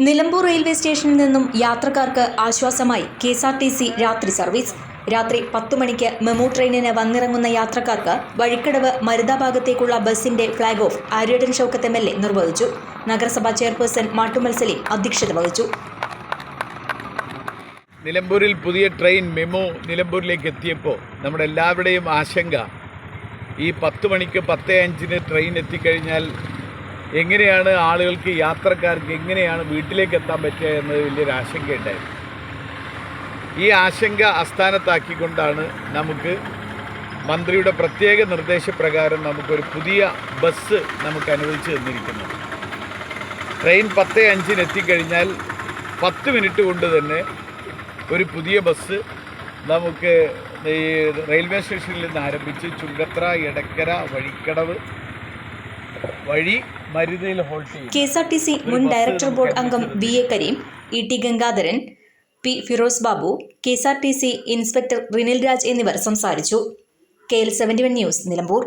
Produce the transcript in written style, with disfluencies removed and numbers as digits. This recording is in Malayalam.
നിലമ്പൂർ റെയിൽവേ സ്റ്റേഷനിൽ നിന്നും യാത്രക്കാർക്ക് ആശ്വാസമായി KSRTC രാത്രി സർവീസ്. രാത്രി 10 മണിക്ക് മെമു ട്രെയിനിന് വന്നിറങ്ങുന്ന യാത്രക്കാർക്ക് വഴിക്കടവ് മരുതാഭാഗത്തേക്കുള്ള ബസിന്റെ flag off Aryadan Shoukath MLA നിർവഹിച്ചു. നഗരസഭാ ചെയർപേഴ്സൺ മാട്ടുമ്മൽ സലീം അധ്യക്ഷത വഹിച്ചു. നിലമ്പൂരിൽ പുതിയ ട്രെയിൻ മെമു നിലമ്പൂരിലേക്ക് എത്തിയപ്പോൾ നമ്മുടെ എല്ലാവരുടെയും ആശങ്ക ഈ 10 മണിക്ക് 10:05 ട്രെയിൻ എത്തിക്കഴിഞ്ഞാൽ എങ്ങനെയാണ് ആളുകൾക്ക് യാത്രക്കാർക്ക് എങ്ങനെയാണ് വീട്ടിലേക്ക് എത്താൻ പറ്റുക എന്നത് വലിയൊരു ആശങ്കയുണ്ടായിരുന്നു. ഈ ആശങ്ക അസ്ഥാനത്താക്കിക്കൊണ്ടാണ് നമുക്ക് മന്ത്രിയുടെ പ്രത്യേക നിർദ്ദേശപ്രകാരം നമുക്കൊരു പുതിയ ബസ് നമുക്ക് അനുവദിച്ച് തന്നിരിക്കുന്നത്. ട്രെയിൻ 10:05 എത്തിക്കഴിഞ്ഞാൽ 10 മിനിറ്റ് കൊണ്ട് തന്നെ ഒരു പുതിയ ബസ് നമുക്ക് ഈ റെയിൽവേ സ്റ്റേഷനിൽ നിന്ന് ആരംഭിച്ച് ചുങ്കത്ര, എടക്കര, വഴിക്കടവ് വഴി മരുതയിൽ ഹോൾട്ട് ചെയ്യും. KSRTC മുൻ ഡയറക്ടർ ബോർഡ് അംഗം BA Kareem, ET Gangadharan, P Firoz Babu, KSRTC inspector Rinil Raj എന്നിവർ സംസാരിച്ചു. KL 71 news Nilambur.